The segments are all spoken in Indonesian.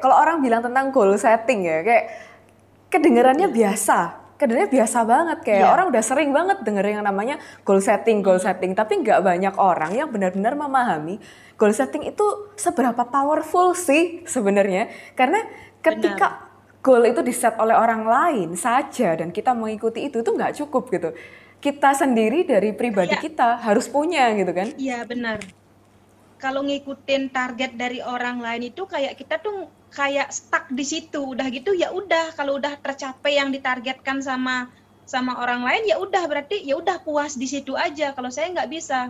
kalau orang bilang tentang goal setting ya, kayak kedengarannya biasa. Kedengarannya biasa banget, kayak orang udah sering banget denger yang namanya goal setting, tapi nggak banyak orang yang benar-benar memahami goal setting itu seberapa powerful sih sebenarnya. Karena ketika goal itu di-set oleh orang lain saja dan kita mengikuti itu tuh nggak cukup gitu. Kita sendiri dari pribadi kita harus punya gitu kan. Iya benar. Kalau ngikutin target dari orang lain itu kayak kita tuh kayak stuck di situ. Udah gitu ya udah, kalau udah tercapai yang ditargetkan sama orang lain ya udah, berarti ya udah puas di situ aja. Kalau saya nggak bisa.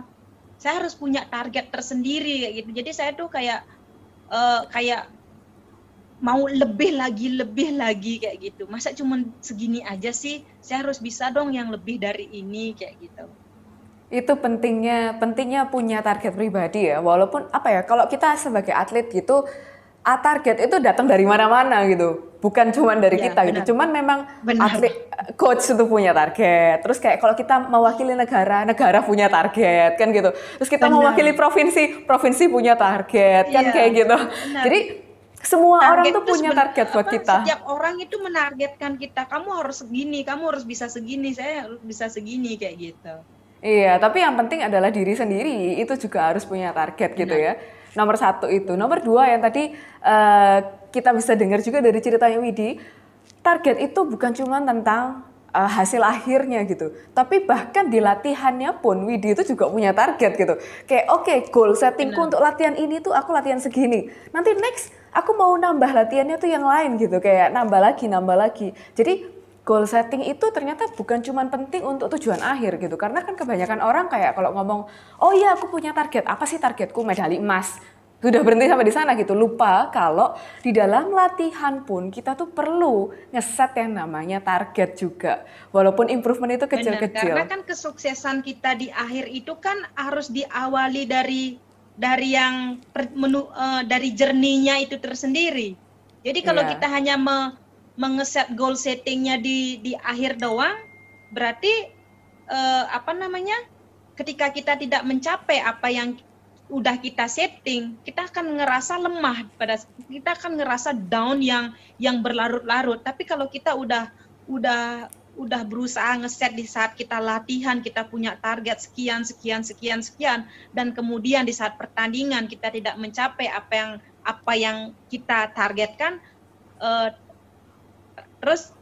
Saya harus punya target tersendiri kayak gitu. Jadi saya tuh kayak mau lebih lagi kayak gitu. Masa cuma segini aja sih? Saya harus bisa dong yang lebih dari ini kayak gitu. Itu pentingnya punya target pribadi ya. Walaupun apa ya, kalau kita sebagai atlet gitu, target itu datang dari mana-mana gitu. Bukan cuma dari kita gitu. Cuman memang atlet, coach itu punya target. Terus kayak kalau kita mewakili negara punya target kan gitu. Terus kita mewakili provinsi punya target kan kayak gitu. Jadi semua target orang tuh punya target buat kita. Setiap orang itu menargetkan kita. Kamu harus segini, kamu harus bisa segini, saya harus bisa segini kayak gitu. Iya, tapi yang penting adalah diri sendiri, itu juga harus punya target gitu ya. Nomor 1 itu. Nomor 2 yang tadi kita bisa dengar juga dari ceritanya Widi, target itu bukan cuma tentang hasil akhirnya gitu. Tapi bahkan di latihannya pun Widi itu juga punya target gitu. Kayak oke, goal settingku untuk latihan ini tuh aku latihan segini. Nanti next aku mau nambah latihannya tuh yang lain gitu. Kayak nambah lagi. Jadi goal setting itu ternyata bukan cuma penting untuk tujuan akhir gitu. Karena kan kebanyakan orang kayak kalau ngomong, oh iya aku punya target, apa sih targetku? Medali emas. Sudah berhenti sampai di sana gitu. Lupa kalau di dalam latihan pun kita tuh perlu ngeset yang namanya target juga. Walaupun improvement itu kecil-kecil. Karena kan kesuksesan kita di akhir itu kan harus diawali dari yang dari journey-nya itu tersendiri. Jadi kalau kita hanya mengeset goal settingnya di akhir doang, berarti ketika kita tidak mencapai apa yang udah kita setting, kita akan ngerasa lemah, kita akan ngerasa down yang berlarut-larut. Tapi kalau kita udah berusaha ngeset di saat kita latihan, kita punya target sekian, dan kemudian di saat pertandingan kita tidak mencapai apa yang kita targetkan, terus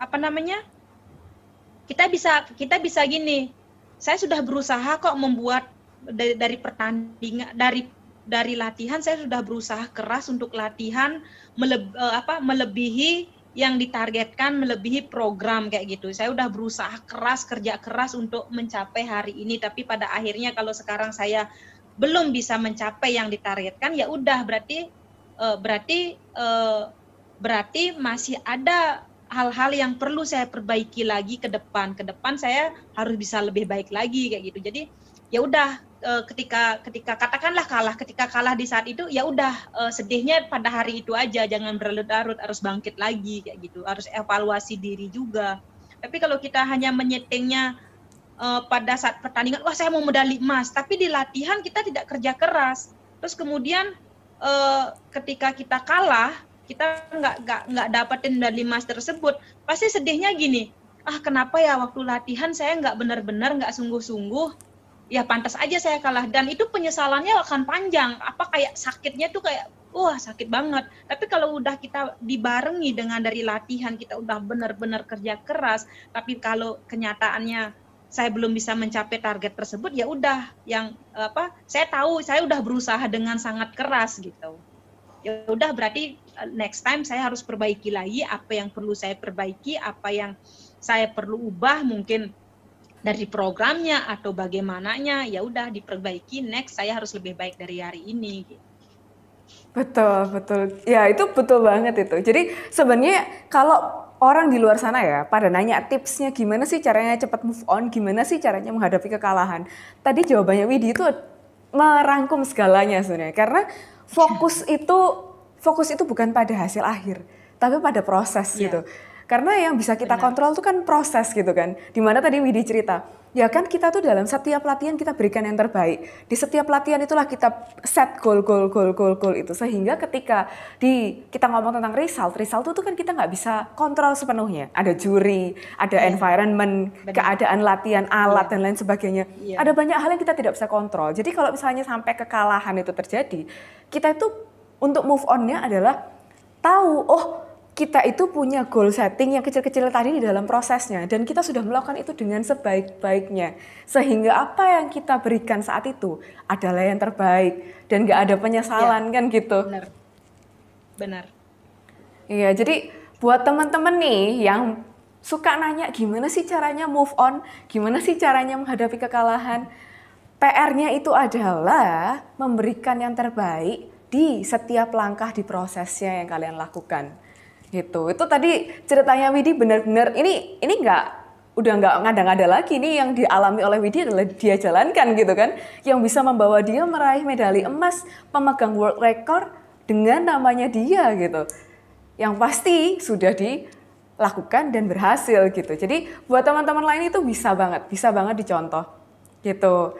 kita bisa gini, saya sudah berusaha kok membuat dari pertandingan, dari latihan saya sudah berusaha keras untuk latihan melebihi yang ditargetkan, melebihi program kayak gitu. Saya udah berusaha kerja keras untuk mencapai hari ini, tapi pada akhirnya kalau sekarang saya belum bisa mencapai yang ditargetkan, ya udah berarti masih ada hal-hal yang perlu saya perbaiki lagi ke depan. Ke depan saya harus bisa lebih baik lagi kayak gitu. Jadi ya udah, ketika katakanlah ketika kalah di saat itu, ya udah, sedihnya pada hari itu aja, jangan berlarut-larut, harus bangkit lagi kayak gitu. Harus evaluasi diri juga. Tapi kalau kita hanya menyetingnya pada saat pertandingan, wah saya mau medali emas, tapi di latihan kita tidak kerja keras. Terus kemudian ketika kita kalah, kita nggak dapetin medali emas tersebut, pasti sedihnya gini, kenapa ya waktu latihan saya nggak benar-benar, nggak sungguh-sungguh, ya pantas aja saya kalah. Dan itu penyesalannya akan panjang, kayak sakitnya tuh kayak wah sakit banget. Tapi kalau udah kita dibarengi dengan dari latihan, kita udah benar-benar kerja keras, tapi kalau kenyataannya saya belum bisa mencapai target tersebut, ya udah, saya tahu saya udah berusaha dengan sangat keras gitu. Ya udah, berarti next time saya harus perbaiki lagi apa yang perlu saya perbaiki, apa yang saya perlu ubah, mungkin dari programnya atau bagaimananya, ya udah diperbaiki, next saya harus lebih baik dari hari ini gitu. Betul. Ya itu betul banget itu. Jadi sebenarnya kalau orang di luar sana ya pada nanya tipsnya gimana sih caranya cepat move on, gimana sih caranya menghadapi kekalahan. Tadi jawabannya Widi itu merangkum segalanya sebenarnya. Karena fokus itu bukan pada hasil akhir, tapi pada proses gitu. Karena yang bisa kita kontrol itu kan proses gitu kan. Dimana tadi Widi cerita, Ya kan kita tuh dalam setiap latihan kita berikan yang terbaik. Di setiap latihan itulah kita set goal itu. Sehingga ketika kita ngomong tentang result itu kan kita nggak bisa kontrol sepenuhnya. Ada juri, ada environment, keadaan latihan, alat, dan lain sebagainya. Ada banyak hal yang kita tidak bisa kontrol. Jadi kalau misalnya sampai kekalahan itu terjadi, kita itu untuk move on-nya adalah tahu, kita itu punya goal setting yang kecil-kecil tadi di dalam prosesnya dan kita sudah melakukan itu dengan sebaik-baiknya sehingga apa yang kita berikan saat itu adalah yang terbaik dan gak ada penyesalan kan gitu. Benar. Iya, jadi buat teman-teman nih yang suka nanya gimana sih caranya move on, gimana sih caranya menghadapi kekalahan, PR-nya itu adalah memberikan yang terbaik di setiap langkah di prosesnya yang kalian lakukan. Gitu. Itu tadi ceritanya Widi benar-benar ini udah nggak ngada-ngada lagi, nih yang dialami oleh Widi adalah dia jalankan gitu kan, yang bisa membawa dia meraih medali emas, pemegang world record dengan namanya dia gitu, yang pasti sudah dilakukan dan berhasil gitu. Jadi buat teman-teman lain itu bisa banget dicontoh gitu.